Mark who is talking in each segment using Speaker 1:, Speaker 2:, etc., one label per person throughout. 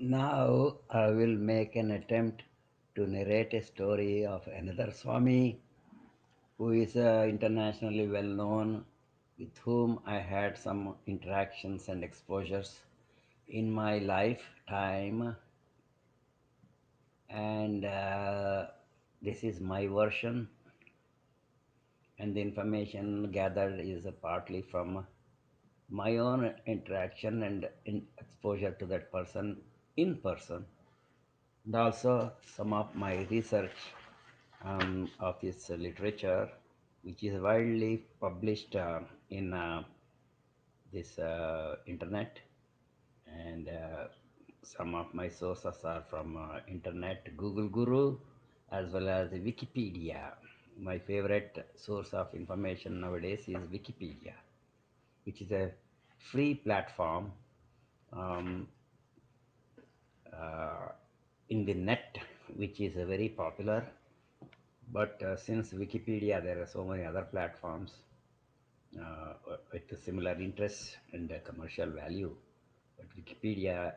Speaker 1: Now I will make an attempt to narrate a story of another Swami who is internationally well known, with whom I had some interactions and exposures in my lifetime, and this is my version, and the information gathered is partly from my own interaction and exposure to that person in person, and also some of my research of his literature, which is widely published in this internet, and some of my sources are from internet, Google Guru, as well as Wikipedia. My favorite source of information nowadays is Wikipedia, which is a free platform um, uh, in the net, which is very popular. But since Wikipedia, there are so many other platforms with similar interests and commercial value. But Wikipedia,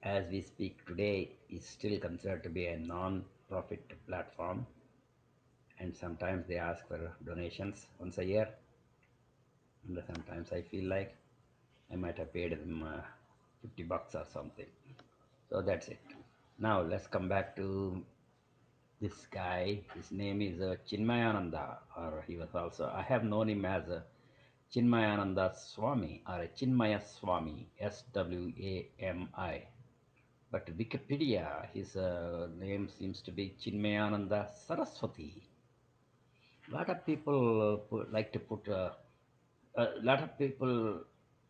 Speaker 1: as we speak today, is still considered to be a non-profit platform, and sometimes they ask for donations once a year, and sometimes I feel like I might have paid them $50 or something. So that's it. Now let's come back to this guy. His name is Chinmayananda, or he was also, I have known him as Chinmayananda Swami or Chinmaya Swami, Swami. But Wikipedia, his name seems to be Chinmayananda Saraswati. A lot of people like to put, a lot of people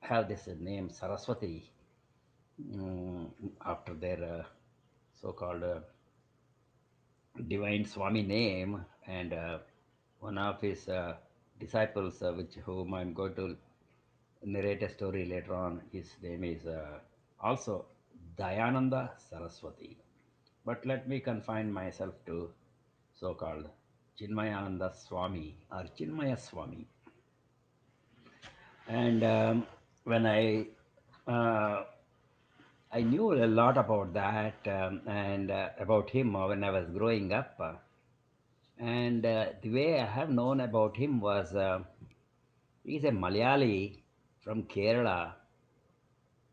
Speaker 1: have this name Saraswati after their so-called divine Swami name, and one of his disciples, which whom I'm going to narrate a story later on. His name is also Dayananda Saraswati. But let me confine myself to so-called Chinmayananda Swami or Chinmaya Swami. And when uh, I knew a lot about that and about him when I was growing up. And the way I have known about him was he's a Malayali from Kerala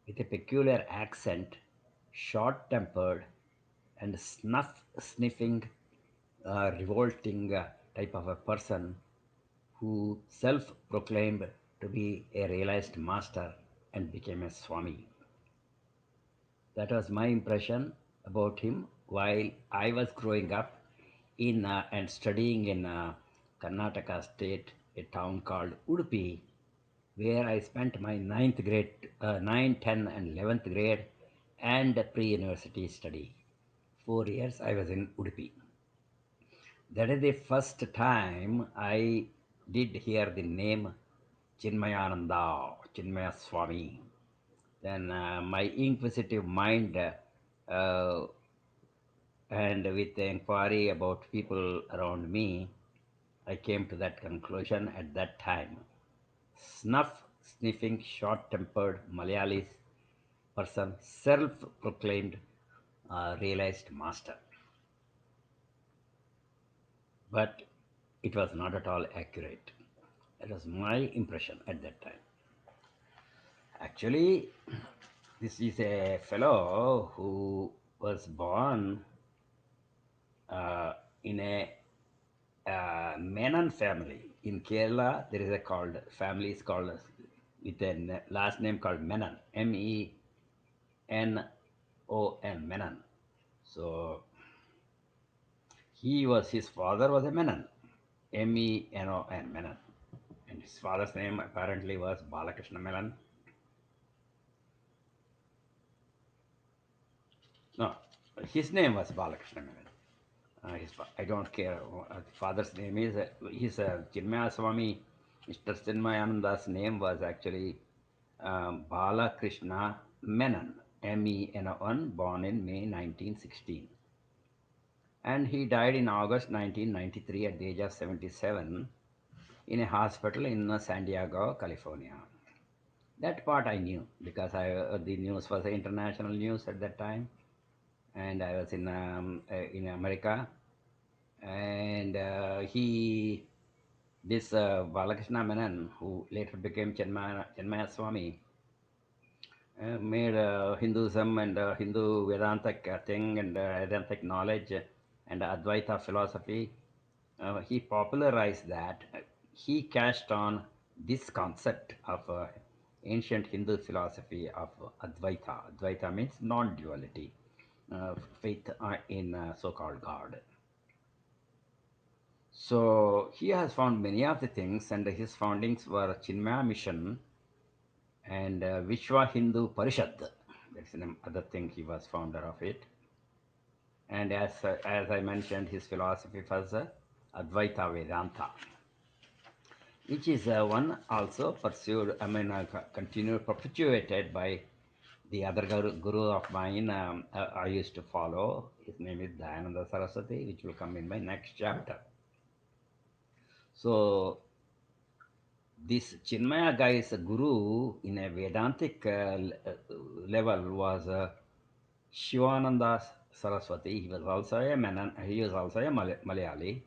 Speaker 1: with a peculiar accent, short tempered, and snuff sniffing, revolting type of a person who self proclaimed to be a realized master and became a Swami. That was my impression about him while I was growing up in and studying in Karnataka state, a town called Udupi, where I spent my ninth grade, 9, 10, and 11th grade and pre-university study. 4 years I was in Udupi. That is the first time I did hear the name Chinmayananda, Chinmaya Swami. Then my inquisitive mind and with the inquiry about people around me, I came to that conclusion at that time. Snuff sniffing, short tempered Malayalis person, self proclaimed realized master. But it was not at all accurate. That was my impression at that time. Actually, this is a fellow who was born uh, in a Menon family. In Kerala, there is a called family is called with a last name called Menon, Menon, Menon. So his father was a Menon, Menon, Menon, and his father's name apparently was Balakrishna Menon. No, his name was Balakrishna Menon. I don't care. Father's name is his Chinmaya Swami. Mr. Chinmayananda's name was actually Balakrishna Menon, Menon, born in May 1916. And he died in August 1993 at the age of 77 in a hospital in San Diego, California. That part I knew because the news was international news at that time, and I was in America, and he this Balakrishna Menon, who later became Chinmaya Swami, made Hinduism and Hindu Vedantic thing and Vedantic knowledge and Advaita philosophy. He popularized that. He cashed on this concept of ancient Hindu philosophy of Advaita. Advaita means non duality, faith in so called God. So he has found many of the things, and his foundings were Chinmaya Mission and Vishwa Hindu Parishad. That's another thing he was founder of it. And as I mentioned, his philosophy was Advaita Vedanta, which is one also pursued, continued, perpetuated by the other guru of mine I used to follow. His name is Dayananda Saraswati, which will come in my next chapter. So this Chinmaya guy's guru in a Vedantic level was Shivananda Saraswati. He was also a he was also a Malayali,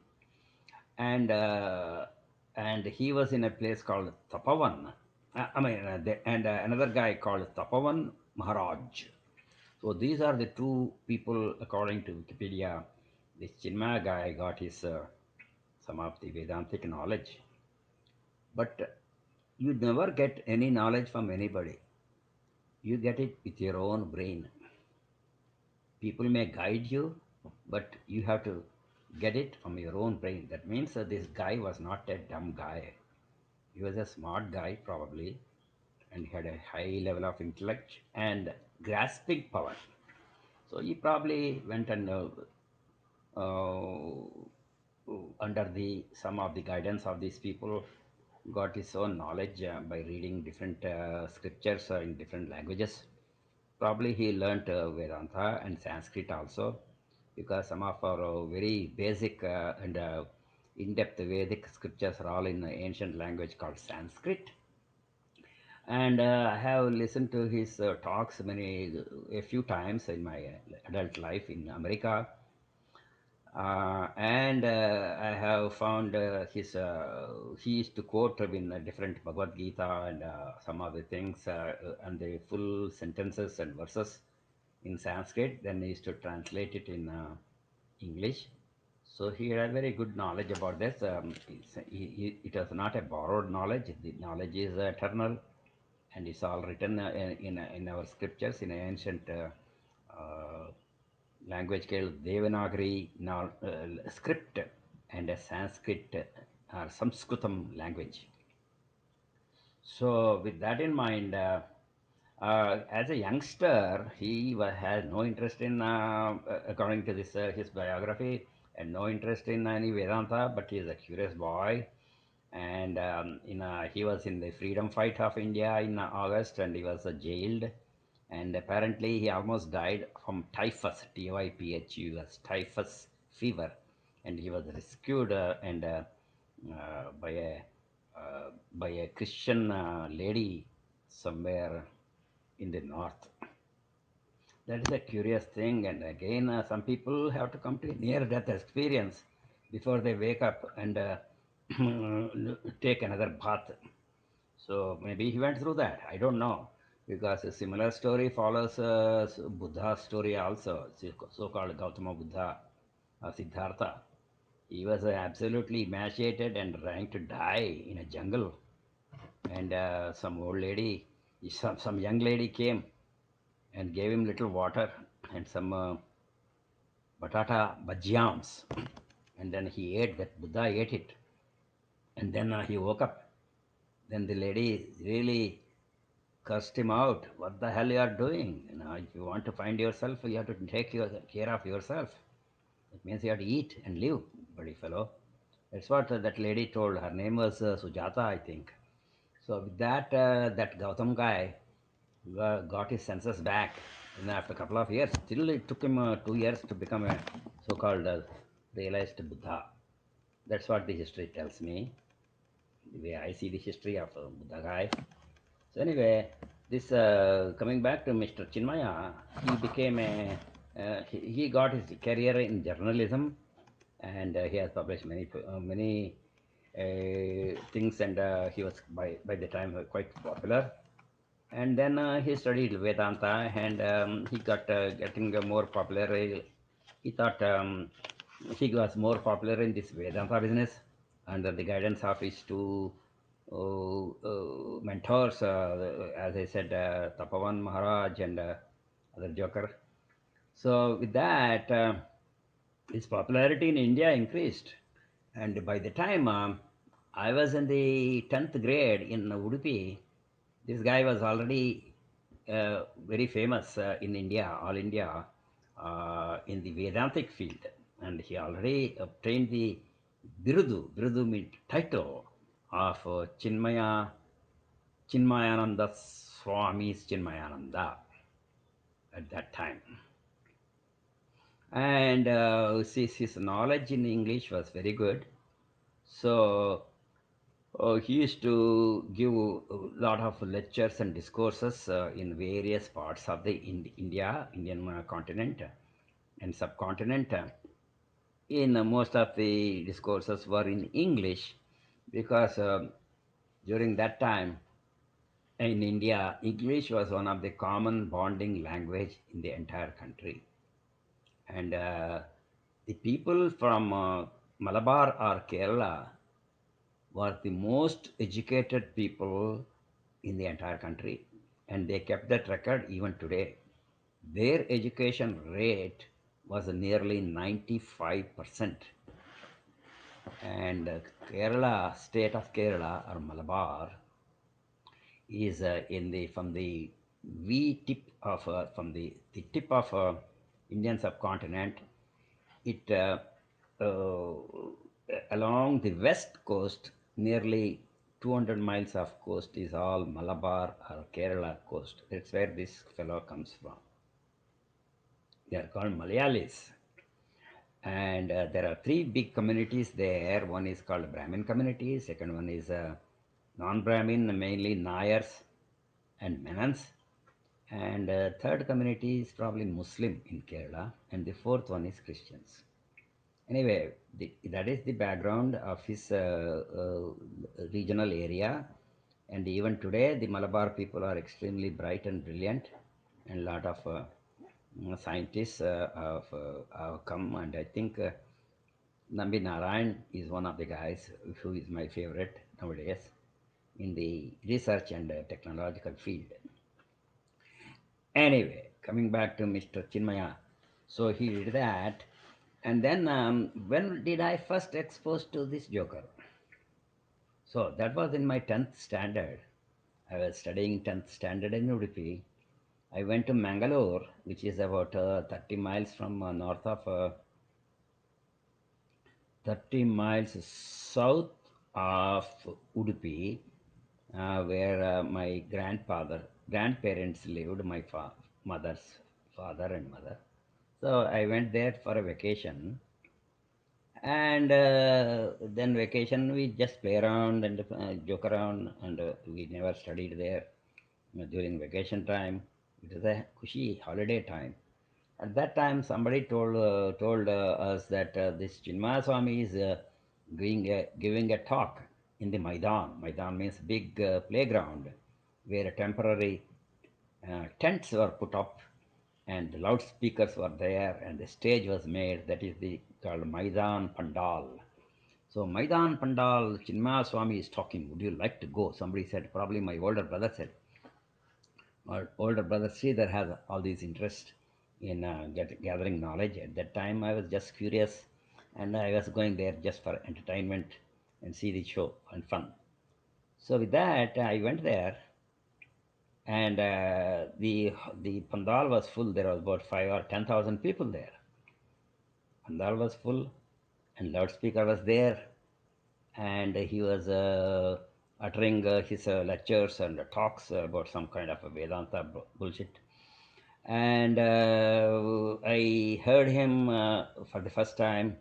Speaker 1: and he was in a place called Tapavan. Another guy called Tapavan Maharaj. So these are the two people, according to Wikipedia. This Chinmaya guy got his some of the Vedantic knowledge, but you never get any knowledge from anybody. You get it with your own brain. People may guide you, but you have to get it from your own brain. That means this guy was not a dumb guy. He was a smart guy, probably, and he had a high level of intellect and grasping power. So he probably went and uh, under the some of the guidance of these people, got his own knowledge by reading different scriptures in different languages. Probably he learnt Vedanta and Sanskrit also, because some of our very basic and in-depth Vedic scriptures are all in ancient language called Sanskrit. And I have listened to his talks a few times in my adult life in America, and I have found he used to quote in different Bhagavad Gita and some other things and the full sentences and verses in Sanskrit. Then he used to translate it in English. So he had very good knowledge about this. It was not a borrowed knowledge. The knowledge is eternal, and it's all written in our scriptures in ancient language called Devanagari script and a Sanskrit or Sanskritam language. So, with that in mind, as a youngster, had no interest in, according to this his biography, and no interest in any Vedanta, but he is a curious boy. And he was in the freedom fight of India in August, and he was jailed. And apparently, he almost died from typhus, typhus, typhus fever, and he was rescued and by a Christian lady somewhere in the north. That is a curious thing, and again, some people have to come to a near-death experience before they wake up and take another bath. So maybe he went through that. I don't know, because a similar story follows Buddha's story also, so-called Gautama Buddha, Siddhartha. He was absolutely emaciated and trying to die in a jungle, and some old lady, some young lady came and gave him little water and some batata bhajyams, and then he ate that. Buddha ate it, and then he woke up. Then the lady really cursed him out. What the hell you are doing? If you want to find yourself, you have to take care of yourself. It means you have to eat and live, buddy fellow. That's what that lady told. Her name was Sujata, I think. So with that, that Gautam guy got his senses back. And after a couple of years, still it took him 2 years to become a so-called realized Buddha. That's what the history tells me, the way I see the history of Buddha guy. So anyway, this coming back to Mr. Chinmaya, he became a he got his career in journalism, and he has published many things, and he was by the time quite popular. And then he studied Vedanta, and he got getting more popular. He thought he was more popular in this Vedanta business under the guidance of his two mentors, as I said, Tapavan Maharaj and other Joker. So with that, his popularity in India increased, and by the time I was in the 10th grade in Udupi, this guy was already very famous in India, all India, in the Vedantic field, and he already obtained the Birudu means title of Chinmayananda Swami Chinmayananda at that time. And his knowledge in English was very good. So he used to give a lot of lectures and discourses in various parts of the Indian continent and subcontinent. In most of the discourses were in English because during that time in India, English was one of the common bonding language in the entire country. And the people from Malabar or Kerala were the most educated people in the entire country, and they kept that record even today. Their education rate was nearly 95%, and Kerala, state of Kerala or Malabar, is in the from the V tip of from the tip of Indian subcontinent. It uh, along the west coast, nearly 200 miles of coast is all Malabar or Kerala coast. That's where this fellow comes from. They are called Malayalis. And there are three big communities there. One is called Brahmin community, second one is non-Brahmin, mainly Nayars and Menans. And third community is probably Muslim in Kerala, and the fourth one is Christians. Anyway, that is the background of his regional area. And even today, the Malabar people are extremely bright and brilliant, and a lot of scientists have come. And I think Nambi Narayan is one of the guys who is my favorite nowadays in the research and technological field. Anyway, coming back to Mr. Chinmaya, so he did that. And then when did I first exposed to this Joker? So that was in my 10th standard. I was studying 10th standard in Udupi. I went to Mangalore, which is about 30 miles from north of 30 miles south of Udupi, where my grandparents lived, my mother's father and mother. So I went there for a vacation, and then vacation we just play around and joke around, and we never studied there during vacation time. It was a cushy holiday time. At that time, somebody told us that this Chinmaya Swami is giving a talk in the Maidan. Maidan means big playground where temporary tents were put up and the loudspeakers were there and the stage was made. That is the called Maidan Pandal. So Maidan Pandal, Chinmaya Swami is talking. Would you like to go? Somebody said. Probably my older brother said. My older brother Sridhar has all these interest in gathering knowledge. At that time, I was just curious, and I was going there just for entertainment and see the show and fun. So with that, I went there, and the pandal was full. There was about 5 or 10,000 people there. Pandal was full, and loudspeaker was there, and he was uttering his lectures and talks about some kind of a Vedanta bullshit. And I heard him for the first time,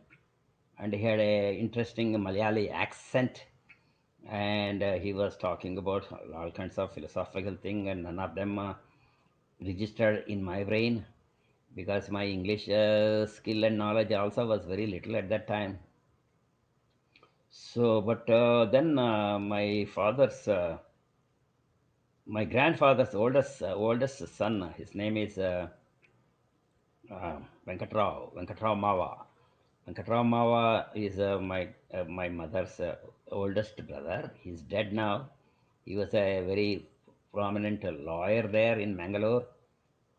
Speaker 1: and he had a interesting Malayali accent, and he was talking about all kinds of philosophical thing, and none of them registered in my brain because my English skill and knowledge also was very little at that time. So, but then my grandfather's oldest son, his name is Venkatrao Mava. Venkatrao Mava is my mother's oldest brother. He's dead now. He was a very prominent lawyer there in Mangalore,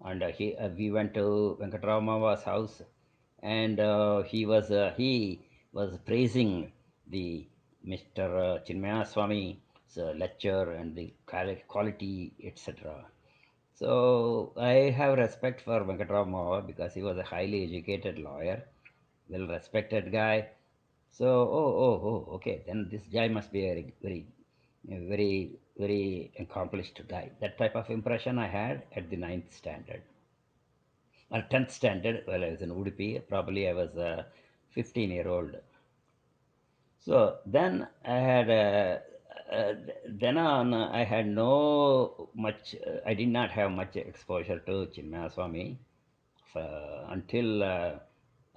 Speaker 1: and we went to Venkatrao Mava's house, and he was praising the Mr. Chinmaya Swami's lecture and the quality, etc. So I have respect for Venkatrav Mava because he was a highly educated lawyer, well respected guy. So okay, then this guy must be a very accomplished guy. That type of impression I had at the ninth standard or 10th standard. Well, I was in Udupi. Probably I was a 15-year-old. So then on I had no much. I did not have much exposure to Chinmaya Swami until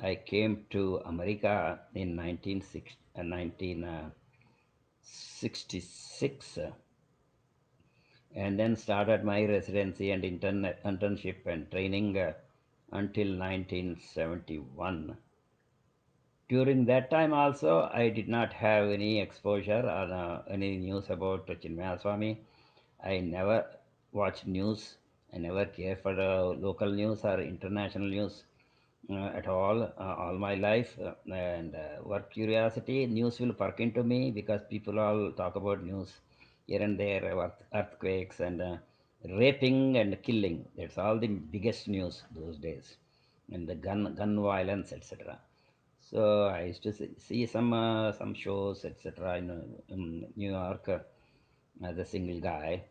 Speaker 1: I came to America in 1966, and then started my residency and internship and training until 1971. During that time also, I did not have any exposure or any news about Chinmaya Swami. I never watched news. I never care for local news or international news at all my life. And work curiosity, news will perk into me because people all talk about news here and there, earthquakes and raping and killing. That's all the biggest news those days, and the gun violence, etc. So I used to see some shows, etc. In New York as a single guy,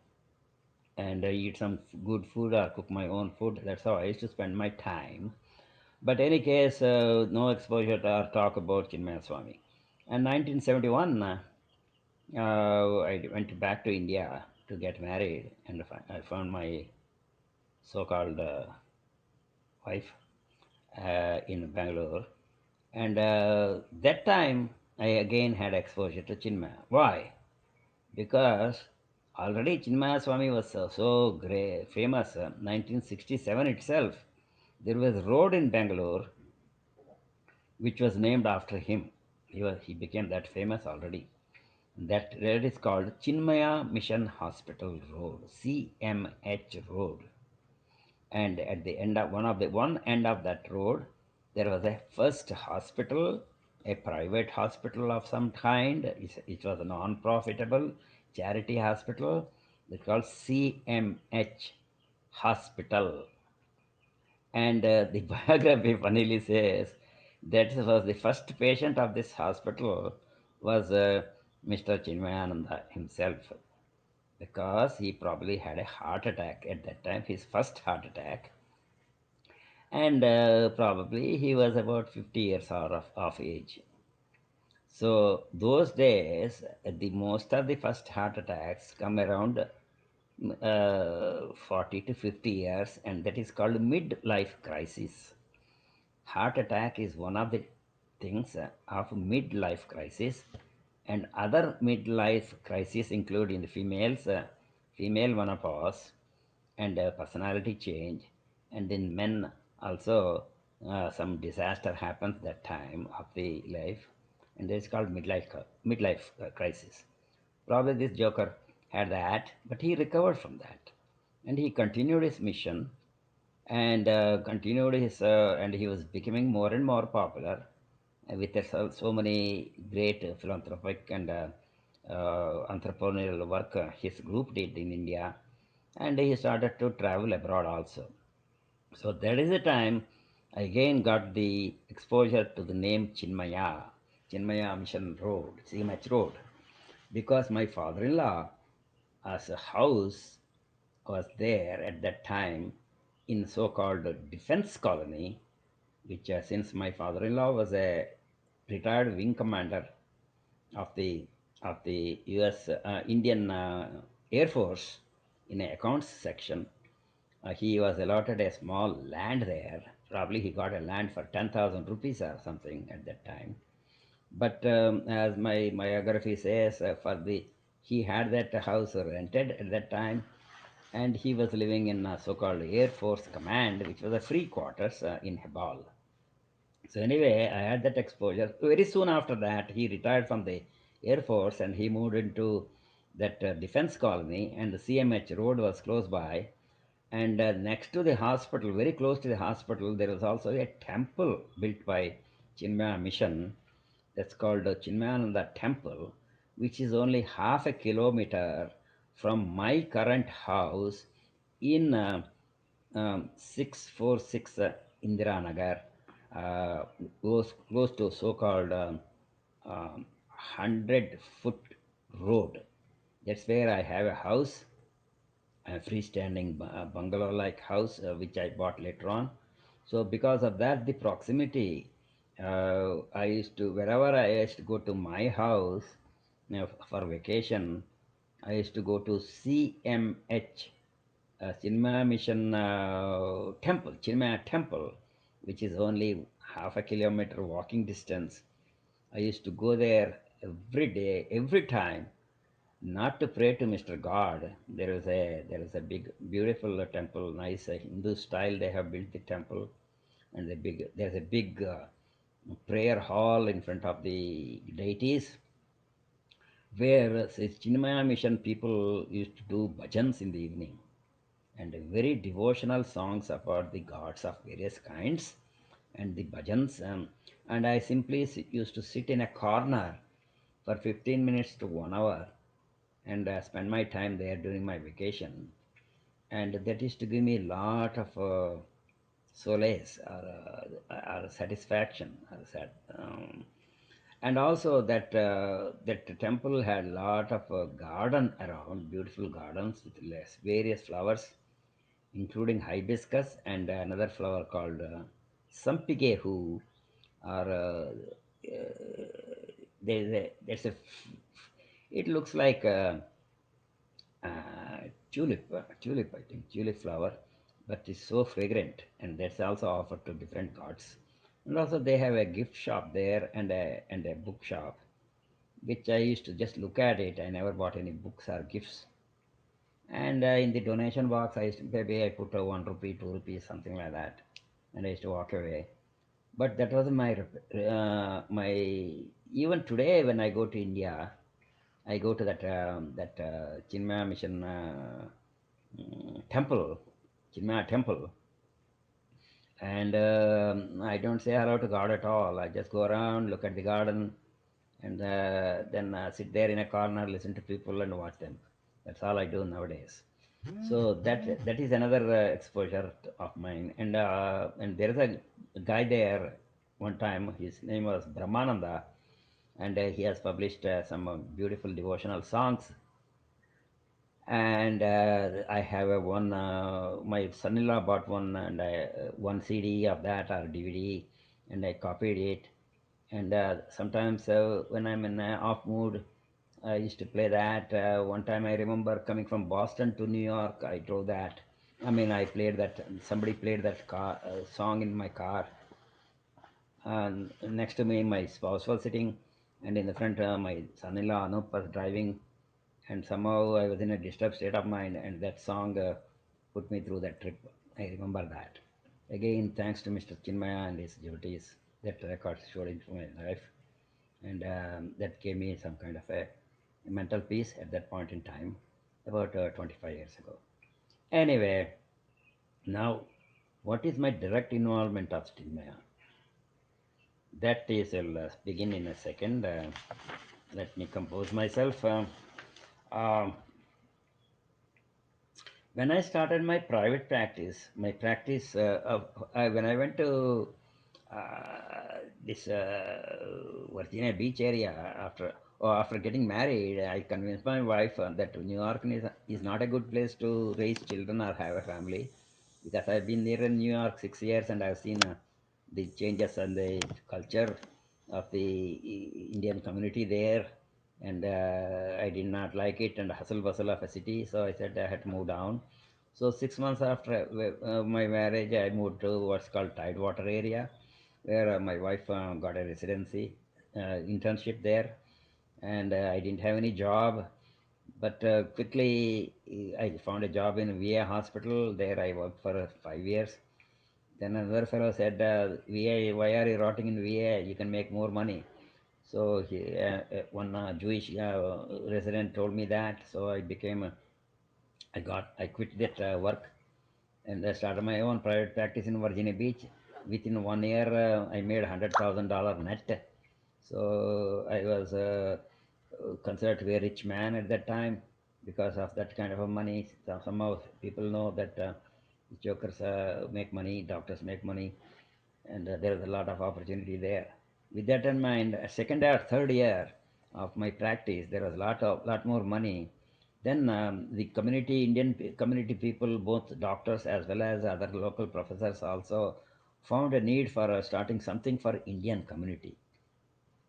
Speaker 1: and eat some good food or cook my own food. That's how I used to spend my time. But any case, no exposure to or talk about Chinmaya Swami. And 1971, I went back to India to get married, and I found my so-called wife in Bangalore. And that time, I again had exposure to Chinmaya. Why? Because already Chinmaya Swami was so great, famous. 1967 itself, there was a road in Bangalore which was named after him. He became that famous already. That road is called Chinmaya Mission Hospital Road, CMH Road. And at the end of one end of that road, there was a first hospital, a private hospital of some kind. It was a non-profitable charity hospital. It's called CMH Hospital. And the biography funnily says that was the first patient of this hospital was Mr. Chinmayananda himself, because he probably had a heart attack at that time, his first heart attack, and probably he was about 50 years of age. So those days, the most of the first heart attacks come around 40 to 50 years, and that is called midlife crisis. Heart attack is one of the things of midlife crisis, and other midlife crises include in the females, female menopause and personality change, and in men also some disaster happens that time of the life, and it's called midlife crisis. Probably this joker had that, but he recovered from that, and he continued his mission and continued his and he was becoming more and more popular with so many great philanthropic and entrepreneurial work his group did in India, and he started to travel abroad also. So that is the time I again got the exposure to the name Chinmaya Mission Road, CMH Road, because my father-in-law as a house was there at that time in so-called defense colony, which since my father-in-law was a retired wing commander of the of the U.S. Indian Air Force in a accounts section. He was allotted a small land there. Probably he got a land for 10,000 rupees or something at that time. But as my biography says, he had that house rented at that time, and he was living in so-called Air Force Command, which was a free quarters in Hebal. So anyway, I had that exposure. Very soon after that, he retired from the Air Force and he moved into that defense colony, and the CMH road was close by. And next to the hospital, very close to the hospital, there was also a temple built by Chinmaya Mission. That's called Chinmayananda Temple, which is only half a kilometer from my current house in 646 Indira Nagar, close to so-called 100-foot road. That's where I have a house, a freestanding bungalow-like house, which I bought later on. So because of that, the proximity, I used to wherever I used to go to my house, for vacation, I used to go to CMH, Chinmaya Mission Temple, Chinmaya Temple, which is only half a kilometer walking distance. I used to go there every day, every time, not to pray to Mr. God. There is a big, beautiful temple, nice Hindu style. They have built the temple, and there's a big prayer hall in front of the deities, where Chinmaya Mission people used to do bhajans in the evening, and very devotional songs about the gods of various kinds, and the bhajans. And I simply used to sit in a corner for 15 minutes to 1 hour and spend my time there during my vacation. And that used to give me a lot of solace, or satisfaction, and also that temple had a lot of garden around, beautiful gardens with various flowers, including hibiscus and another flower called sampigehu, or it looks like tulip, I think, tulip flower, but it's so fragrant, and that's also offered to different gods. And also they have a gift shop there, and a book shop, which I used to just look at it. I never bought any books or gifts. And in the donation box, maybe I put a 1 rupee, 2 rupees, something like that, and I used to walk away. But that wasn't my. Even today, when I go to India, I go to that Chinmaya Mission temple, Chinmaya temple, and I don't say hello to God at all. I just go around, look at the garden, and then sit there in a corner, listen to people, and watch them. That's all I do nowadays. So that is another exposure of mine. And there is a guy there. One time, his name was Brahmananda, and he has published some beautiful devotional songs. And I have a one. My son-in-law bought one, and one CD of that, or DVD, and I copied it. And sometimes when I'm in off mood, I used to play that. One time I remember coming from Boston to New York, I drove that. I mean, I played that. Somebody played that song in my car, and next to me, my spouse was sitting, and in the front, my son-in-law Anup was driving. And somehow I was in a disturbed state of mind, and that song put me through that trip. I remember that. Again, thanks to Mr. Chinmaya and his devotees, that record showed into my life, and that gave me some kind of a mental peace at that point in time, about 25 years ago. Anyway, now, what is my direct involvement of Chinmaya? That is, I'll begin in a second. Let me compose myself. Um, when I started my private practice, when I went to this Virginia Beach area after getting married, I convinced my wife that New York is not a good place to raise children or have a family, because I've been there in New York 6 years, and I've seen the changes and the culture of the Indian community there. and I did not like it and hustle bustle of a city, so I said I had to move down. So 6 months after my marriage, I moved to what's called Tidewater area, where my wife got a residency internship there, and I didn't have any job. But quickly, I found a job in VA hospital. There, I worked for 5 years. Then another fellow said, "VA, why are you rotting in VA? You can make more money." So one Jewish resident told me that. So I quit that work and I started my own private practice in Virginia Beach. Within 1 year, I made $100,000 net. So I was considered to be a rich man at that time because of that kind of a money. Somehow people know that jokers make money, doctors make money, and there is a lot of opportunity there. With that in mind, second or third year of my practice, there was lot more money. Then the Indian community people, both doctors as well as other local professors, also found a need for starting something for Indian community.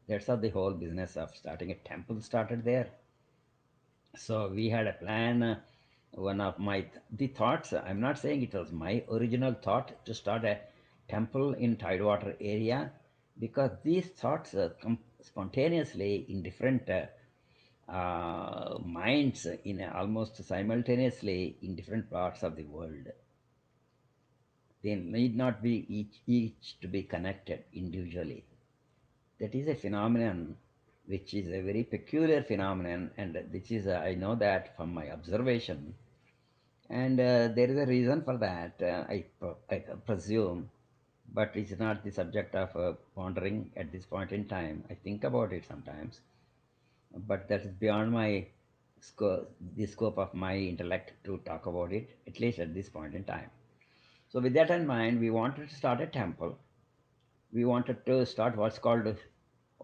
Speaker 1: That's how the whole business of starting a temple started there. So we had a plan. One of the thoughts. I'm not saying it was my original thought to start a temple in Tidewater area, because these thoughts come spontaneously in different minds in almost simultaneously in different parts of the world. They need not be each to be connected individually. That is a phenomenon which is a very peculiar phenomenon, and this is I know that from my observation, and there is a reason for that. I presume, but it's not the subject of pondering at this point in time. I think about it sometimes, but that is beyond the scope of my intellect to talk about it, at least at this point in time. So, with that in mind, we wanted to start a temple. We wanted to start what's called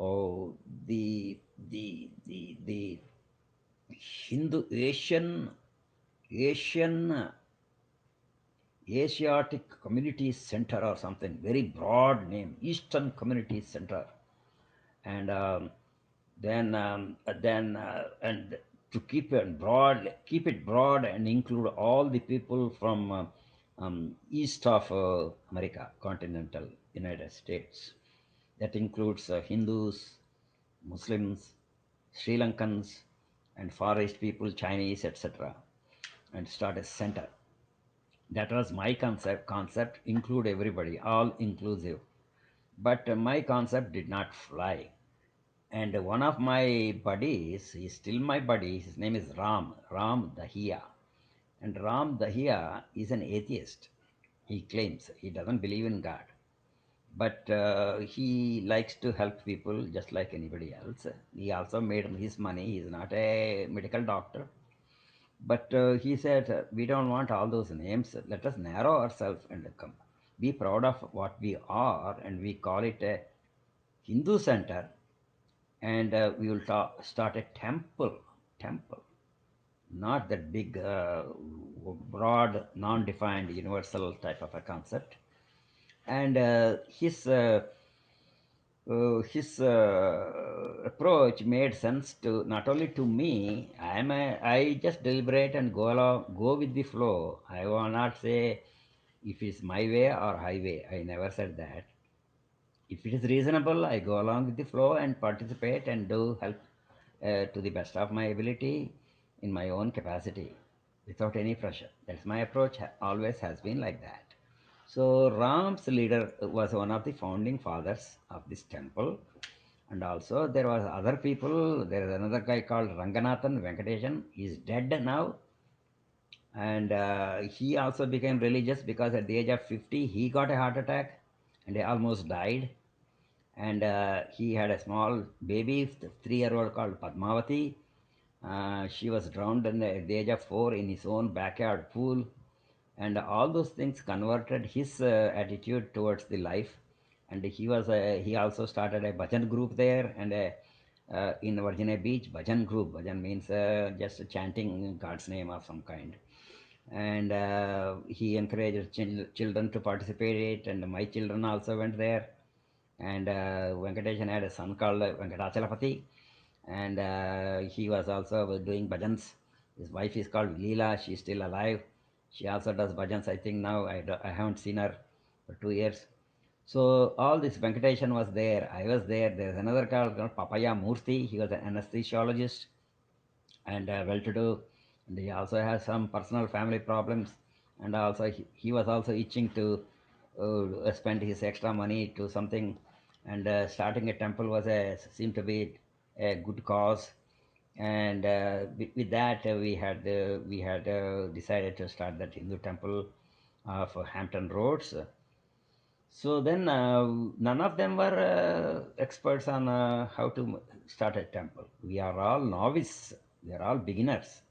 Speaker 1: oh, the Hindu Asian Asiatic Community Center or something, very broad name, Eastern Community Center, and and to keep it broad and include all the people from east of America, continental United States. That includes Hindus, Muslims, Sri Lankans, and Far East people, Chinese, etc., and start a center. That was my concept include everybody, all inclusive. But my concept did not fly. And one of my buddies, he's still my buddy, his name is Ram Dahiya. And Ram Dahiya is an atheist. He claims he doesn't believe in God. But he likes to help people just like anybody else. He also made his money. He's not a medical doctor. But he said, we don't want all those names. Let us narrow ourselves and come. Be proud of what we are, and we call it a Hindu center, and we will start a temple, not that big, broad, non-defined, universal type of a concept. And his approach made sense to not only to me. I just deliberate and go with the flow. I will not say if it's my way or highway. I never said that. If it is reasonable, I go along with the flow and participate and do help to the best of my ability in my own capacity without any pressure. That's my approach, always has been like that. So, Ram's leader was one of the founding fathers of this temple, and also there was other people. There is another guy called Ranganathan Venkateshan. He's dead now, and he also became religious because at the age of 50 he got a heart attack and he almost died, and he had a small baby, 3-year-old called Padmavati. She was drowned at the age of 4 in his own backyard pool, and all those things converted his attitude towards the life. And he also started a bhajan group there, and in Virginia Beach, bhajan group. Bhajan means just chanting God's name of some kind. And he encouraged children to participate, and my children also went there. And Venkateshan had a son called Venkatachalapati, and he was also doing bhajans. His wife is called Leela. She's still alive. She also does bhajans. I think now I haven't seen her for 2 years. So all this Venkateshan was there. I was there. There's another guy called Papaya Murthy. He was an anesthesiologist and well-to-do, and he also has some personal family problems, and also he was also itching to spend his extra money to something, and starting a temple was a seemed to be a good cause, and with that we had decided to start that Hindu temple for Hampton Roads. So then, none of them were experts on how to start a temple. We are all novice. We are all beginners.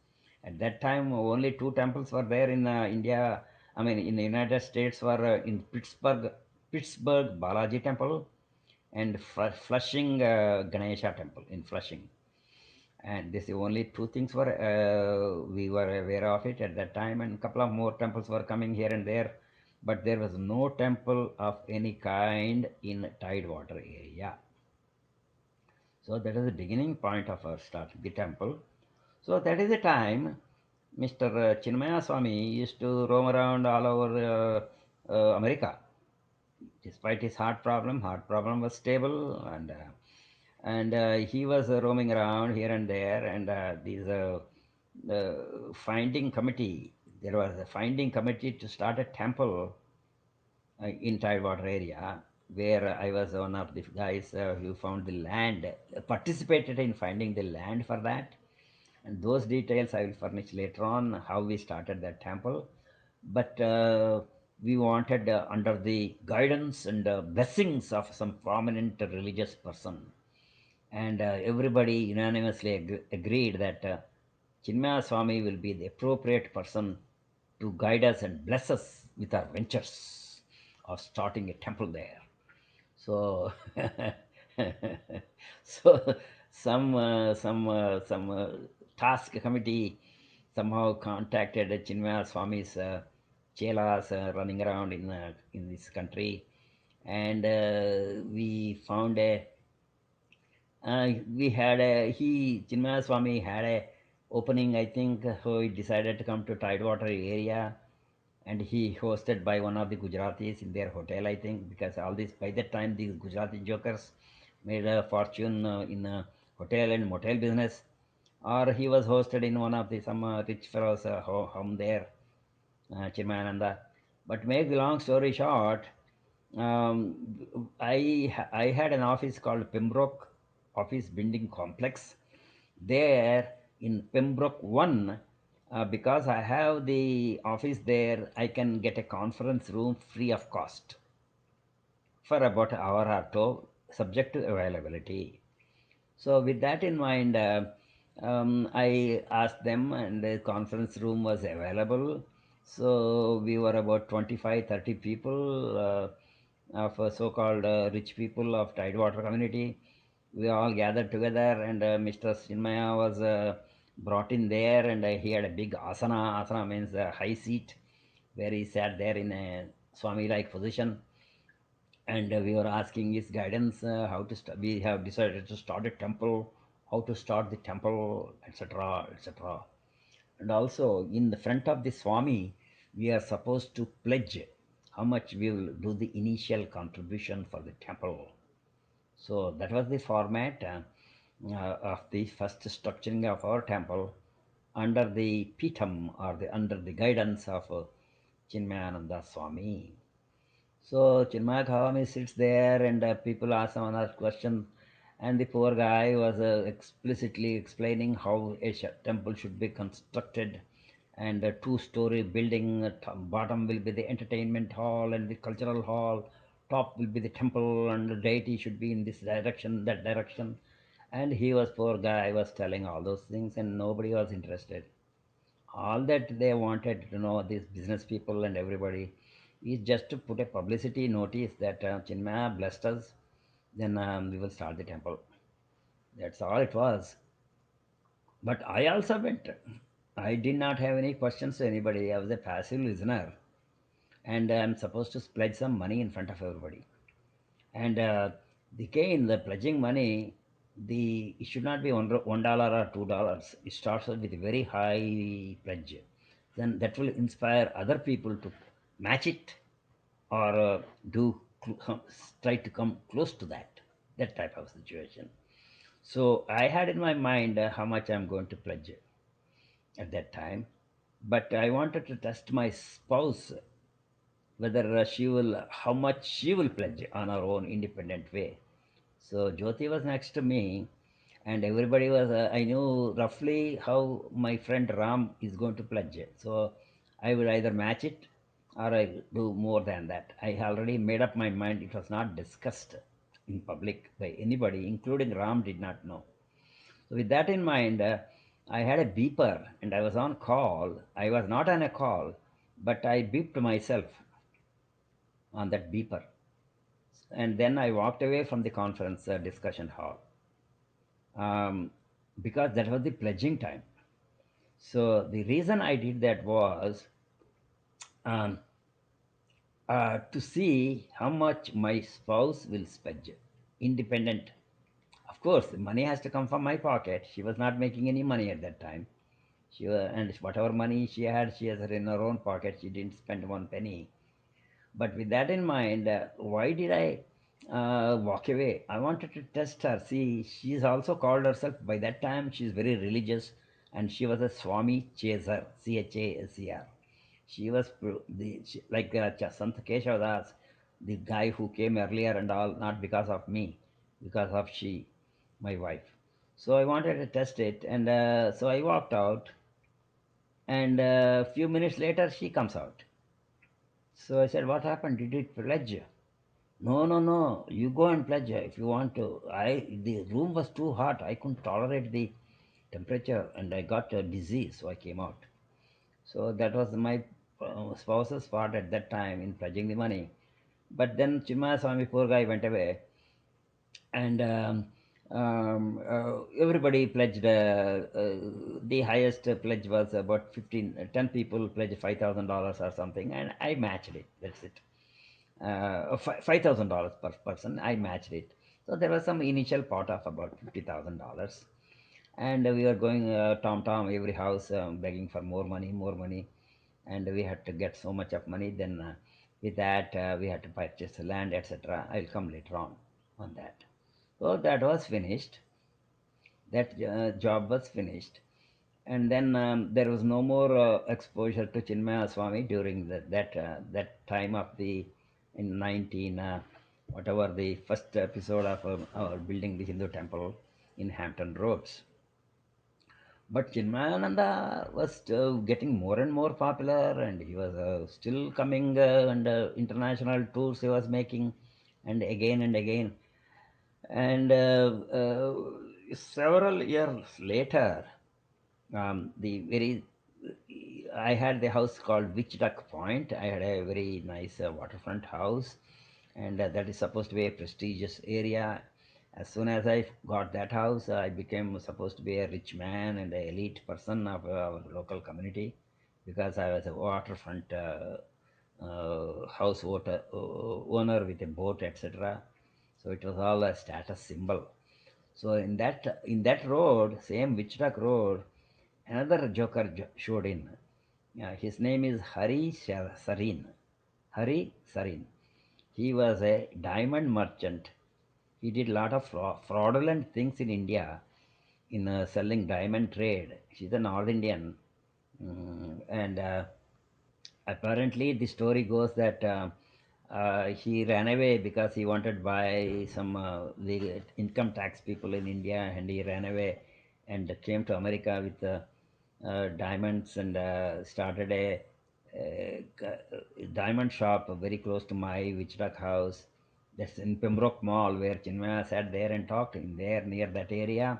Speaker 1: At that time, only two temples were there in India. I mean, in the United States, were in Pittsburgh Balaji Temple and Flushing Ganesha Temple in Flushing. And this only two things were we were aware of it at that time, and a couple of more temples were coming here and there, but there was no temple of any kind in Tidewater area. So that is the beginning point of our start, the temple. So that is the time Mr. Chinmaya Swami used to roam around all over America. Despite his heart problem was stable, and he was roaming around here and there, and these finding committee. There was a finding committee to start a temple in Tidewater area, where I was one of the guys who found the land, participated in finding the land for that. And those details I will furnish later on how we started that temple. But we wanted under the guidance and blessings of some prominent religious person, and everybody unanimously agreed that Chinmaya Swami will be the appropriate person to guide us and bless us with our ventures of starting a temple there. So, so some task committee somehow contacted Chinmaya Swami's chelas running around in this country, and we found a we had a he Chinmaya Swami had a opening, I think, so he decided to come to Tidewater area, and he hosted by one of the Gujaratis in their hotel, I think, because all this by that time these Gujarati jokers made a fortune in hotel and motel business, or he was hosted in one of the some rich fellows home there, Chinmayananda. But make the long story short, I had an office called Pembroke Office Building Complex. There in Pembroke One, because I have the office there, I can get a conference room free of cost for about an hour or two, subject to availability. So with that in mind, I asked them, and the conference room was available. So we were about 25, 30 people of so-called rich people of Tidewater community. We all gathered together, and Mr. Chinmaya was brought in there, and he had a big asana. Asana means a high seat where he sat there in a Swami-like position, and we were asking his guidance how to we have decided to start a temple, how to start the temple, etc., etc. And also in the front of the Swami, we are supposed to pledge how much we will do the initial contribution for the temple. So that was the format of the first structuring of our temple under the Pitam, or under the guidance of Chinmayananda Swami. So Chinmaya Swami sits there, and people ask some other question, and the poor guy was explicitly explaining how a temple should be constructed, and a two-story building. Bottom will be the entertainment hall and the cultural hall. Top will be the temple, and the deity should be in this direction, that direction. And he was poor guy was telling all those things, and nobody was interested. All that they wanted to know, these business people and everybody, is just to put a publicity notice that Chinmaya blessed us, then we will start the temple. That's all it was. But I also went. I did not have any questions to anybody. I was a passive listener, and I'm supposed to pledge some money in front of everybody. And the pledging money it should not be $1 or $2. It starts with a very high pledge. Then that will inspire other people to match it or do try to come close to that type of situation. So I had in my mind how much I'm going to pledge at that time, but I wanted to test my spouse whether she will how much she will pledge on her own independent way. So Jyoti was next to me, and everybody was. I knew roughly how my friend Ram is going to pledge it. So I will either match it or I will do more than that. I already made up my mind. It was not discussed in public by anybody, including Ram did not know. So with that in mind, I had a beeper and I was on call. I was not on a call, but I beeped myself on that beeper. And then I walked away from the conference discussion hall, um, because that was the pledging time. So the reason I did that was um, to see how much my spouse will spend independent. Of course, the money has to come from my pocket. She was not making any money at that time. And whatever money she had, she has it in her own pocket. She didn't spend one penny. But with that in mind, why did I walk away? I wanted to test her. See, she's also called herself, by that time, she's very religious, and she was a Swami Chaser, Chaser. She was like Sant Keshav Das, the guy who came earlier and all, not because of me, because of she, my wife. So I wanted to test it, and so I walked out, and a few minutes later, she comes out. So I said, "What happened? Did it pledge?" No, no, no. You go and pledge if you want to. The room was too hot. I couldn't tolerate the temperature, and I got dizzy, so I came out. So that was my spouse's part at that time in pledging the money. But then Chinmaya Swami, poor guy, went away, and everybody pledged. The highest pledge was about 10 people pledged $5,000 or something, and I matched it. That's it. $5,000 per person. I matched it. So there was some initial pot of about $50,000, and we were going tom tom every house begging for more money, and we had to get so much of money. Then with that we had to purchase land, etc. I'll come later on that. So that was finished. That job was finished, and then there was no more exposure to Chinmaya Swami during that time of the in 19 whatever the first episode of our building the Hindu temple in Hampton Roads. But Chinmayananda was still getting more and more popular, and he was still coming and international tours he was making, and again. And several years later, the very I had the house called Witch Duck Point. I had a very nice waterfront house, and that is supposed to be a prestigious area. As soon as I got that house, I became supposed to be a rich man and an elite person of our local community, because I was a waterfront house owner with a boat, etc. So it was all a status symbol. So in that road, same Witch Duck Road, another joker showed in. His name is Sarin. Hari Sarin. He was a diamond merchant. He did a lot of fraudulent things in India in selling diamond trade. He's a North Indian. And apparently, the story goes that he ran away because he wanted to buy some the income tax people in India, and he ran away and came to America with diamonds and started a diamond shop very close to my Witch Duck house. That's in Pembroke Mall, where Chinmaya sat there and talked in there near that area.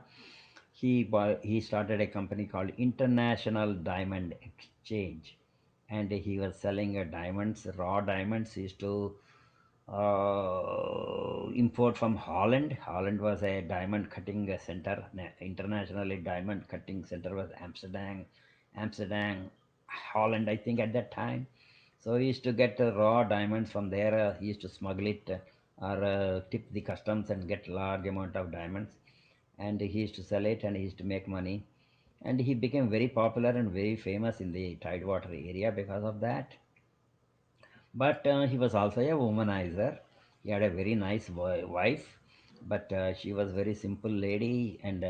Speaker 1: He started a company called International Diamond Exchange, and he was selling diamonds, raw diamonds. He used to import from Holland. Holland was a diamond cutting center. Internationally, diamond cutting center was Amsterdam, Holland, I think at that time. So he used to get raw diamonds from there. He used to smuggle it or tip the customs and get large amount of diamonds. and he used to sell it and he used to make money. And he became very popular and very famous in the Tidewater area because of that. But he was also a womanizer. He had a very nice wife, but she was very simple lady, and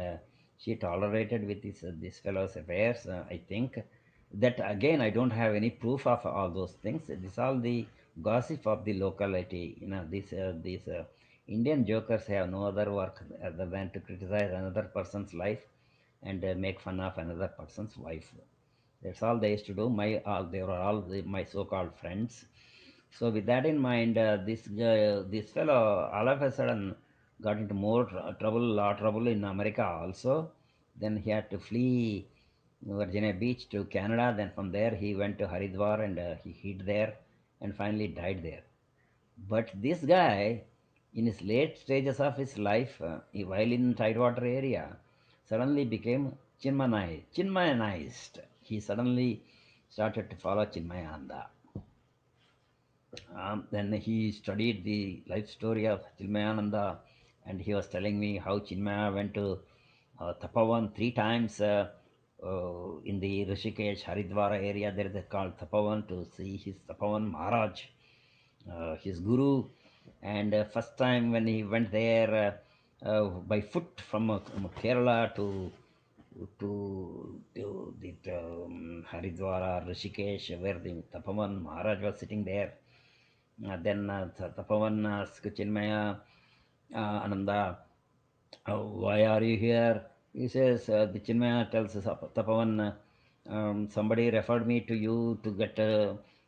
Speaker 1: she tolerated with this fellow's affairs. I think that again, I don't have any proof of all those things. This all the gossip of the locality. These Indian jokers have no other work other than to criticize another person's life and make fun of another person's wife. That's all they used to do. They were all my so-called friends. So with that in mind, this fellow all of a sudden got into more trouble, lot of trouble in America also. Then he had to flee Virginia Beach to Canada. Then from there he went to Haridwar and he hid there and finally died there. But this guy, in his late stages of his life, while in Tidewater area, suddenly became Chinmayanized. He suddenly started to follow Chinmayananda. Then he studied the life story of Chinmayananda, and he was telling me how Chinmaya went to Tapavan three times in the Rishikesh Haridwara area. There is a called Tapavan to see his Tapavan Maharaj, his guru. And first time when he went there by foot from Kerala to the Haridwara, Rishikesh, where the Tapavan Maharaj was sitting there. Then Tapavan asked Chinmaya, Ananda, why are you here? He says, the Chinmaya tells Tapavan, somebody referred me to you to get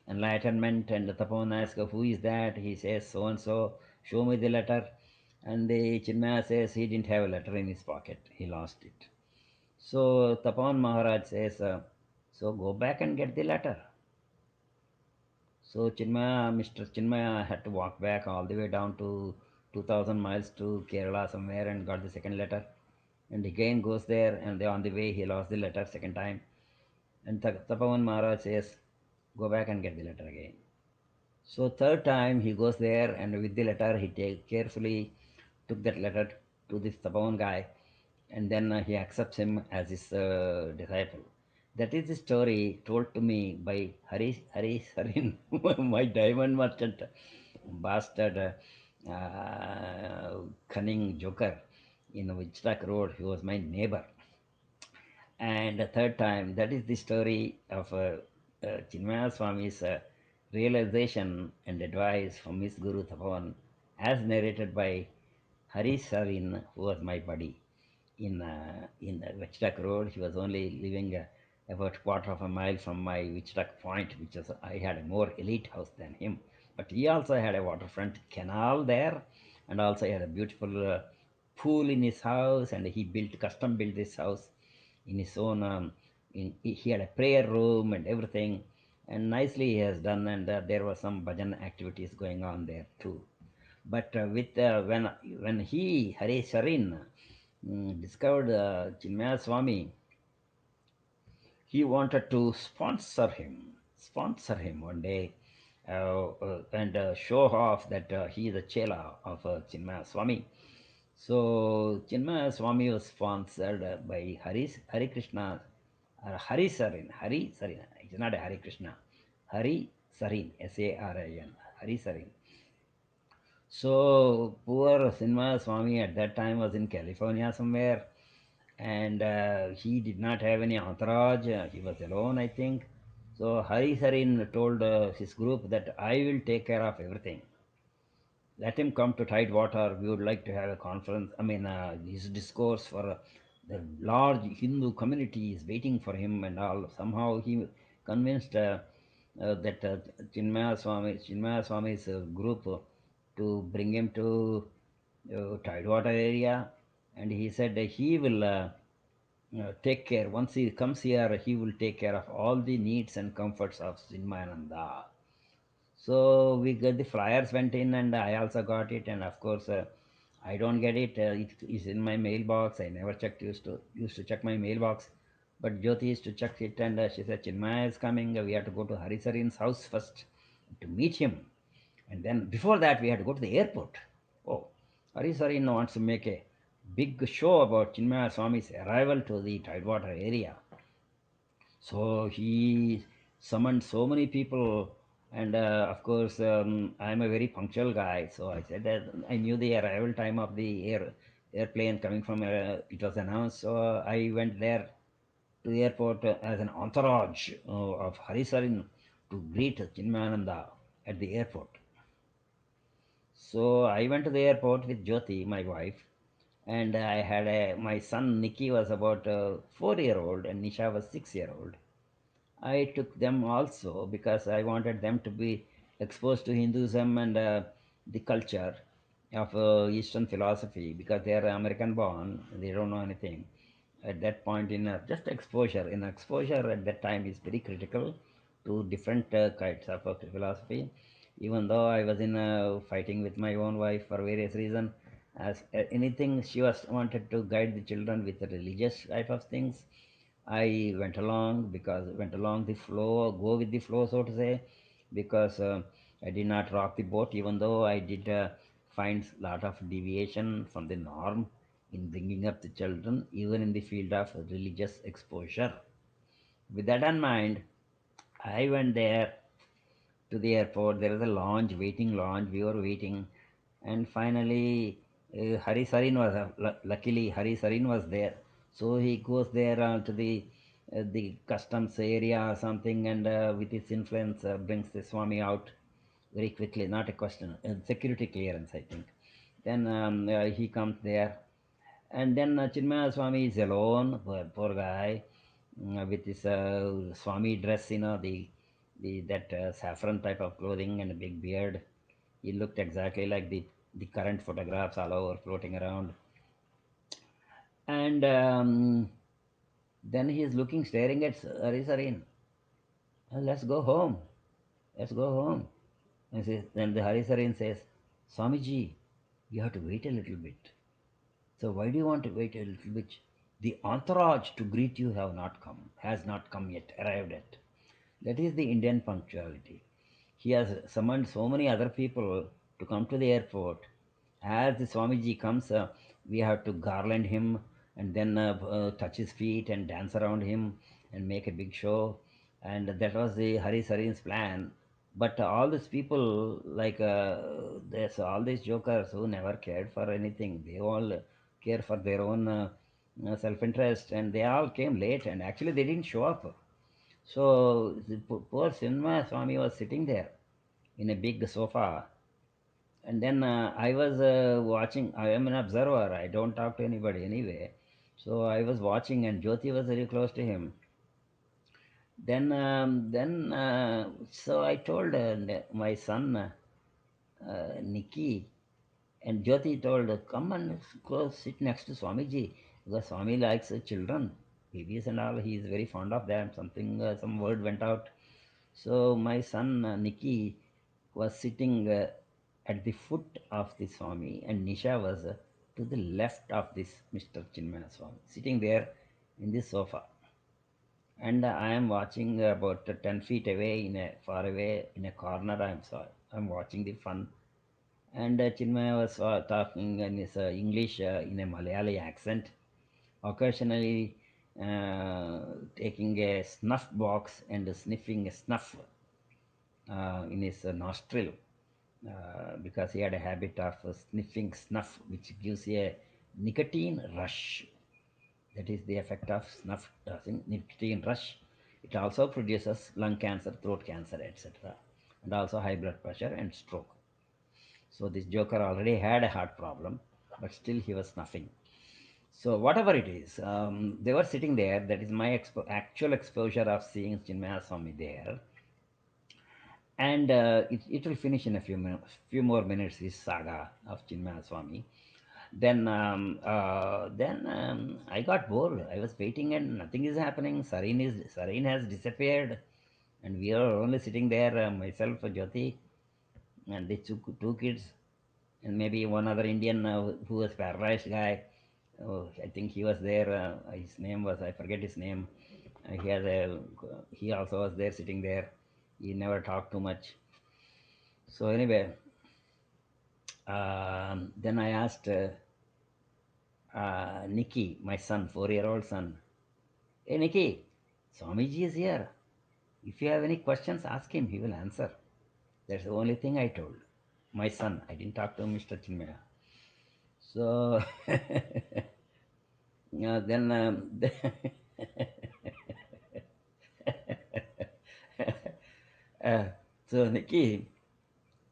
Speaker 1: enlightenment. And Tapavan asks, who is that? He says, so and so, show me the letter. And the Chinmaya says he didn't have a letter in his pocket, he lost it. So Tapavan Maharaj says, so go back and get the letter. So Mr. Chinmaya had to walk back all the way down to 2000 miles to Kerala somewhere and got the second letter. And again goes there, and on the way he lost the letter second time. And Tapavan Maharaj says, go back and get the letter again. So third time he goes there, and with the letter he carefully took that letter to this Tapavan guy, and then he accepts him as his disciple. That is the story told to me by Hari Sarin, my diamond merchant, bastard, cunning joker in Wichita Road. He was my neighbor. And the third time, that is the story of Chinmaya Swami's realization and advice from his Guru Tapavan, as narrated by Hari Sarin, who was my buddy in Wichita Road. He was only living about quarter of a mile from my Wichita Point, which was I had a more elite house than him. But he also had a waterfront canal there, and also he had a beautiful pool in his house, and he custom built this house in his own. He had a prayer room and everything, and nicely he has done. And there were some bhajan activities going on there too. But with when he Hare Sharin discovered Chinmaya Swami, he wanted to sponsor him one day, and show off that he is a chela of Chinmaya Swami. So Chinmaya Swami was sponsored by Hari Krishna, Hari Sarin, Hari Sarin. It's not a Hari Krishna, Hari Sarin, Sarin, Hari Sarin. So poor Chinmaya Swami at that time was in California somewhere, and he did not have any entourage. He was alone, I think. So Hari Sarin told his group that I will take care of everything. Let him come to Tidewater. We would like to have a conference. I mean, his discourse for the large Hindu community is waiting for him and all. Somehow he convinced that Chinmaya Swami's group to bring him to Tidewater area, and he said he will take care. Once he comes here, he will take care of all the needs and comforts of Chinmayananda. So we got the flyers went in, and I also got it. And of course, I don't get it. It is in my mailbox. I never checked. Used to check my mailbox, but Jyoti used to check it, and she said Chinmaya is coming. We have to go to Harisarin's house first to meet him, and then before that we had to go to the airport. Oh, Harisarin wants to make a big show about Chinmaya Swami's arrival to the Tidewater area. So he summoned so many people, and of course, I'm a very punctual guy. So I said that I knew the arrival time of the airplane coming from. It was announced, so I went there to the airport as an entourage of Harisarin to greet Chinmayananda at the airport. So I went to the airport with Jyoti, my wife, and I had my son Nikki was about 4 year old and Nisha was 6 year old. I took them also because I wanted them to be exposed to Hinduism and the culture of Eastern philosophy because they are American born, they don't know anything. At that point, in just exposure, in exposure at that time is very critical to different kinds of philosophy. Even though I was in fighting with my own wife for various reasons, as anything she was wanted to guide the children with the religious type of things, I went along because went along the flow, go with the flow, so to say, because I did not rock the boat, even though I did find lot of deviation from the norm in bringing up the children, even in the field of religious exposure. With that in mind, I went there to the airport. There was a lounge, waiting lounge. We were waiting, and finally, Hari Sarin was luckily Hari Sarin was there. So he goes there to the customs area or something, and with his influence brings the Swami out very quickly. Not a question, security clearance, I think. Then he comes there, and then Chinmaya Swami is alone, poor guy, with his Swami dress, the that saffron type of clothing and a big beard. He looked exactly like the current photographs all over floating around. And then he is looking, staring at Harisarin. Let's go home. Let's go home. Then the Harisarin says, Swamiji, you have to wait a little bit. So why do you want to wait a little bit? The entourage to greet you has not come yet, arrived yet. That is the Indian punctuality. He has summoned so many other people to come to the airport. As the Swamiji comes, we have to garland him and then touch his feet and dance around him and make a big show. And that was the Hari Sarin's plan. But all these people, like there's all these jokers who never cared for anything. They all care for their own self-interest, and they all came late. And actually, they didn't show up. So the poor Chinmaya Swami was sitting there in a big sofa, and then I was watching. I am an observer. I don't talk to anybody anyway. So I was watching, and Jyoti was very close to him. So I told my son Nikki, and Jyoti told, "Come and go sit next to Swamiji because Swami likes children, babies and all. He is very fond of them." Something, some word went out. So my son Nikki was sitting at the foot of the Swami, and Nisha was to the left of this Mr. Chinmaya Swami, sitting there in the sofa. And I am watching about 10 feet away, far away in a corner. I'm watching the fun. And Chinmaya was talking in his English in a Malayali accent, occasionally taking a snuff box and sniffing a snuff in his nostril because he had a habit of sniffing snuff, which gives a nicotine rush. That is the effect of snuff, nicotine rush. It also produces lung cancer, throat cancer, etc., and also high blood pressure and stroke. So this joker already had a heart problem, but still he was snuffing. So whatever it is, they were sitting there. That is my actual exposure of seeing Chinmaya Swami there, and it will finish in a few more minutes. This saga of Chinmaya Swami. Then I got bored. I was waiting and nothing is happening. Sareen has disappeared, and we are only sitting there. Myself, Jyoti, and the two kids, and maybe one other Indian who was paralyzed guy. Oh, I think he was there. His name was, I forget his name. He also was there, sitting there. He never talked too much. So anyway, then I asked Nikki, my son, 4-year-old son. Hey, Nikki, Swamiji is here. If you have any questions, ask him. He will answer. That's the only thing I told my son. I didn't talk to Mr. Chinmaya. So then, uh, so Nikki,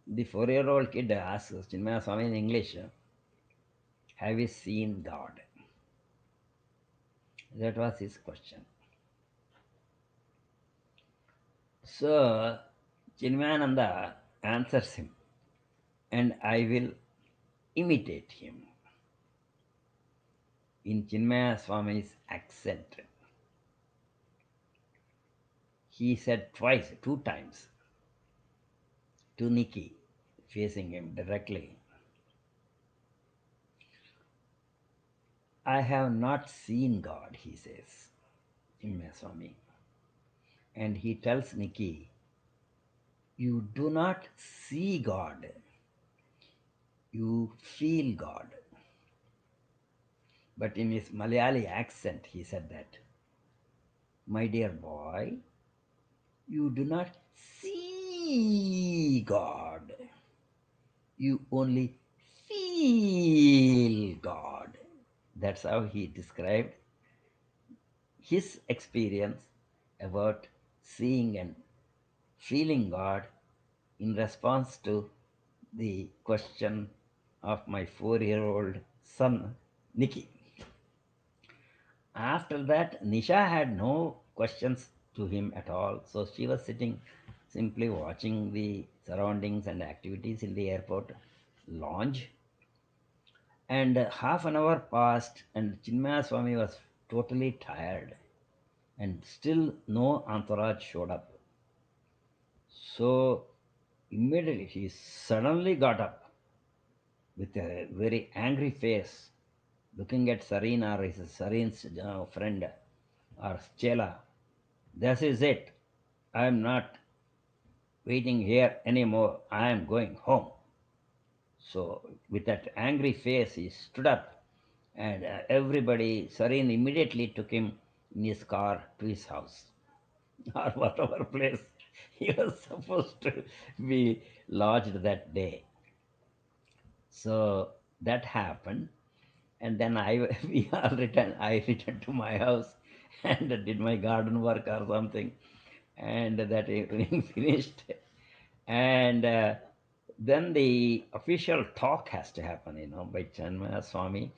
Speaker 1: the 4-year-old kid asks Chinmaya Swami in English, "Have you seen God?" That was his question. So Chinmayananda answers him, and I will imitate him in Chinmaya Swami's accent. He said twice, 2 times to Nikki, facing him directly, "I have not seen God," he says, Chinmaya Swami. And he tells Nikki, "You do not see God, you feel God." But in his Malayali accent, he said that, "My dear boy, you do not see God, you only feel God." That's how he described his experience about seeing and feeling God in response to the question of my 4-year-old son, Nikki. After that, Nisha had no questions to him at all, so she was sitting simply watching the surroundings and activities in the airport lounge. And half an hour passed, and Chinmaya Swami was totally tired, and still no entourage showed up. So immediately he suddenly got up with a very angry face, looking at Sareen or his Sareen's friend or Chela. "This is it. I am not waiting here anymore. I am going home." So, with that angry face, he stood up, and everybody, Sareen immediately took him in his car to his house or whatever place he was supposed to be lodged that day. So, that happened. And then we all returned. I returned to my house and did my garden work or something. And that evening finished. And then the official talk has to happen, by Chinmaya Swami.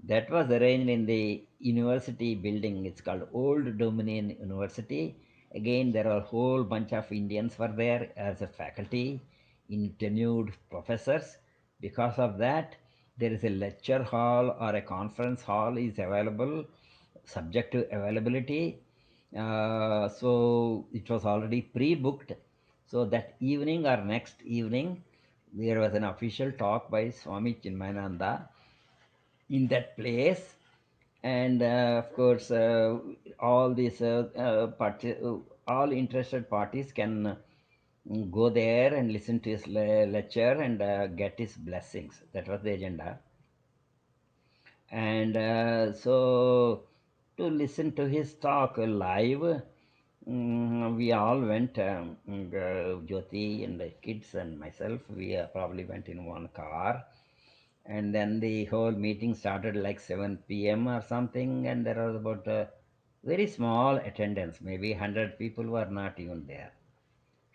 Speaker 1: That was arranged in the university building. It's called Old Dominion University. Again, there are a whole bunch of Indians were there as a faculty, in tenured professors. Because of that, there is a lecture hall or a conference hall is available, subject to availability. So it was already pre-booked. So that evening or next evening, there was an official talk by Swami Chinmayananda in that place. And of course, all these all interested parties can go there and listen to his lecture and get his blessings. That was the agenda. And so to listen to his talk live, we all went, Jyoti and the kids and myself, we probably went in one car. And then the whole meeting started like 7 p.m. or something, and there was about a very small attendance, maybe 100 people were not even there.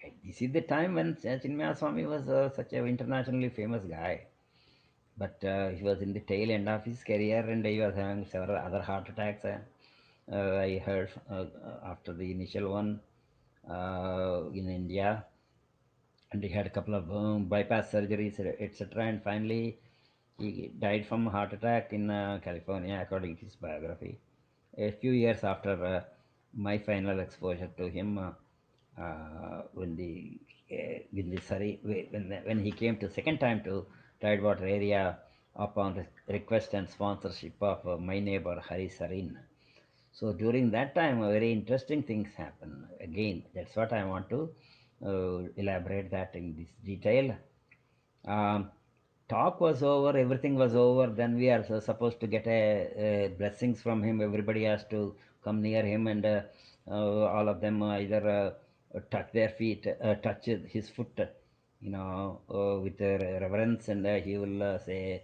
Speaker 1: And this is the time when Chinmaya Swami was such an internationally famous guy. But he was in the tail end of his career, and he was having several other heart attacks. I heard after the initial one in India, and he had a couple of bypass surgeries, etc. And finally, he died from a heart attack in California, according to his biography. A few years after my final exposure to him, when the Surrey, when he came to second time to Tidewater area upon request and sponsorship of my neighbor Hari Sarin. So during that time, very interesting things happen. Again, that's what I want to elaborate that in this detail. Um, talk was over, everything was over, then we are supposed to get a blessings from him. Everybody has to come near him, and all of them either touch their feet, touch his foot, with reverence, and he will say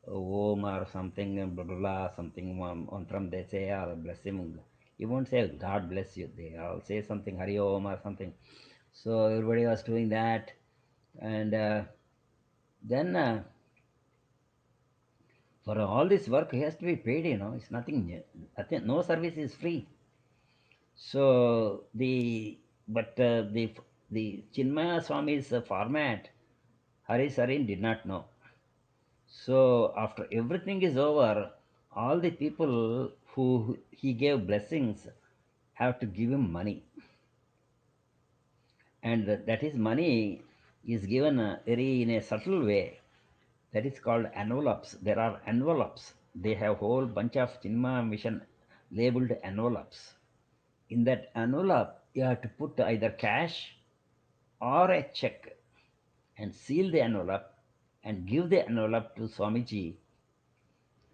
Speaker 1: Om or something, blah blah blah, something on from they say, or bless him. He won't say God bless you. They all say something Hari Om or something. So everybody was doing that, and then. For all this work, he has to be paid. It's nothing. Nothing. No service is free. So the Chinmaya Swami's format, Hari Sarin did not know. So after everything is over, all the people who he gave blessings have to give him money, and that is money is given very in a subtle way. That is called envelopes. There are envelopes. They have whole bunch of Chinmaya Mission labeled envelopes. In that envelope, you have to put either cash or a check and seal the envelope and give the envelope to Swamiji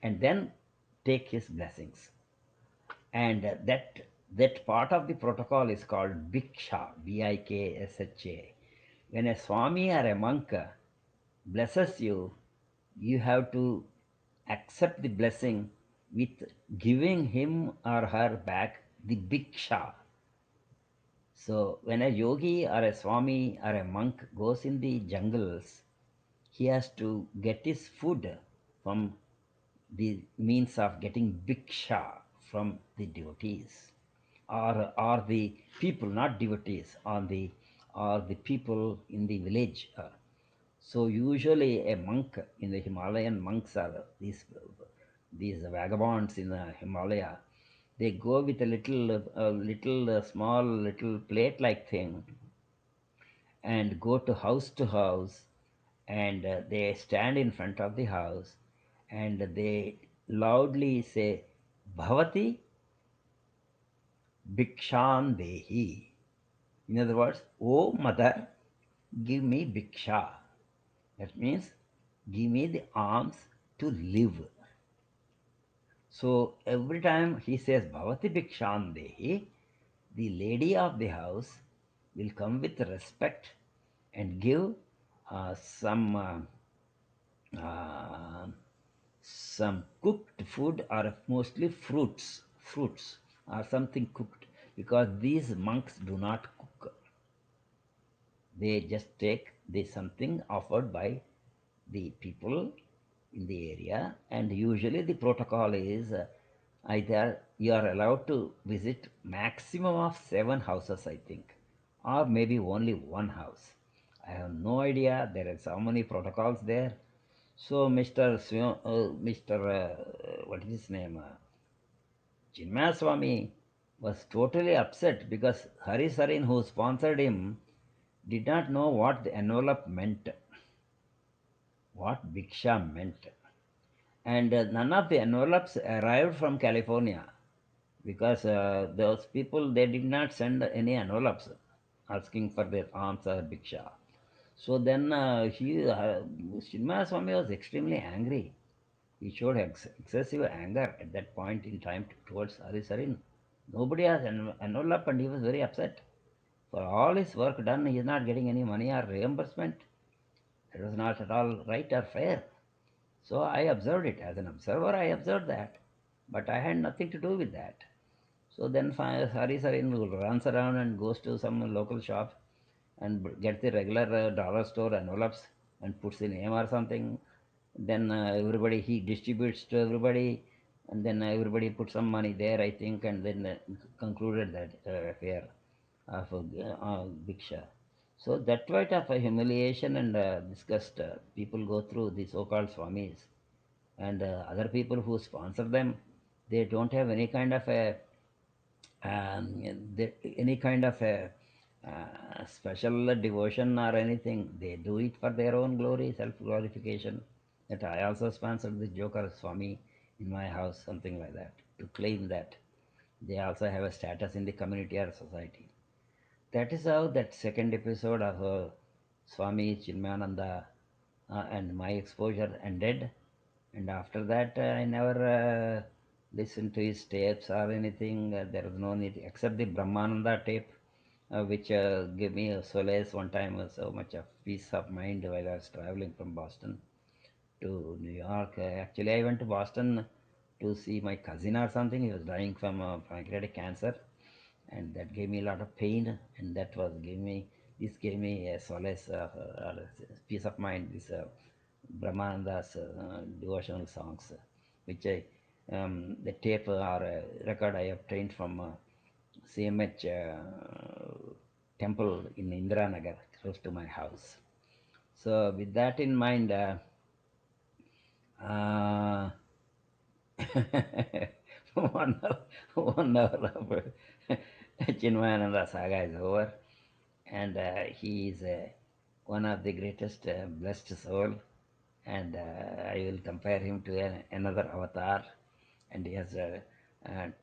Speaker 1: and then take his blessings. And that part of the protocol is called Bhiksha, Biksha. When a Swami or a monk blesses you, you have to accept the blessing with giving him or her back the Bhiksha. So when a yogi or a Swami or a monk goes in the jungles, he has to get his food from the means of getting bhiksha from the devotees, or the people, not devotees, or the people in the village. So usually a monk in the Himalayan monks are these vagabonds in the Himalaya. They go with a little small little plate like thing and go to house, and they stand in front of the house and they loudly say Bhavati Bhikshan Dehi. In other words, oh mother, give me Bhiksha. That means give me the alms to live. So every time he says Bhavati Bhikshan Dehi, the lady of the house will come with respect and give uh, some cooked food, or mostly fruits or something cooked, because these monks do not cook. They just take the something offered by the people in the area, and usually the protocol is either you are allowed to visit maximum of 7 houses, I think, or maybe only one house. I have no idea. There are so many protocols there. So Mr. What is his name? Chinmaya Swami was totally upset because Hari Sarin, who sponsored him, did not know what the envelope meant, what Bhiksha meant. And none of the envelopes arrived from California, because those people, they did not send any envelopes asking for their alms or Bhiksha. So then Chinmaya Swami was extremely angry. He showed excessive anger at that point in time towards Hari Sarin. Nobody has envelope, and he was very upset. For all his work done, he is not getting any money or reimbursement. It was not at all right or fair. So I observed it. As an observer, I observed that. But I had nothing to do with that. So then Hari Sarin runs around and goes to some local shop and gets the regular dollar store envelopes and puts the name or something. Then everybody, he distributes to everybody, and then everybody put some money there, I think, and then concluded that affair of Bhiksha. So that type of a humiliation and disgust people go through, the so-called Swamis, and other people who sponsor them. They don't have any kind of a any kind of a special devotion or anything. They do it for their own glory, self glorification. That I also sponsored the Joker Swami in my house, something like that, to claim that they also have a status in the community or society. That is how that second episode of Swami Chinmayananda and my exposure ended. And after that, I never listened to his tapes or anything. There was no need except the Brahmananda tape, which gave me a solace one time, so much of peace of mind while I was traveling from Boston to New York. Actually, I went to Boston to see my cousin or something. He was dying from pancreatic cancer, and that gave me a lot of pain. And that was gave me a solace, peace of mind. This Brahmananda's devotional songs, which the tape or record I obtained from CMH temple in Indiranagar, close to my house. So with that in mind, uh, 1 hour, 1 hour of Chinmayananda saga is over, and he is one of the greatest blessed soul, and I will compare him to another avatar, and he has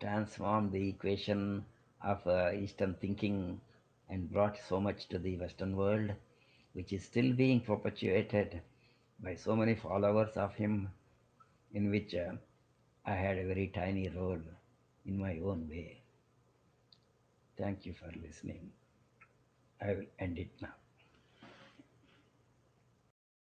Speaker 1: transformed the equation of Eastern thinking and brought so much to the Western world, which is still being perpetuated by so many followers of him, in which I had a very tiny role in my own way. Thank you for listening. I will end it now.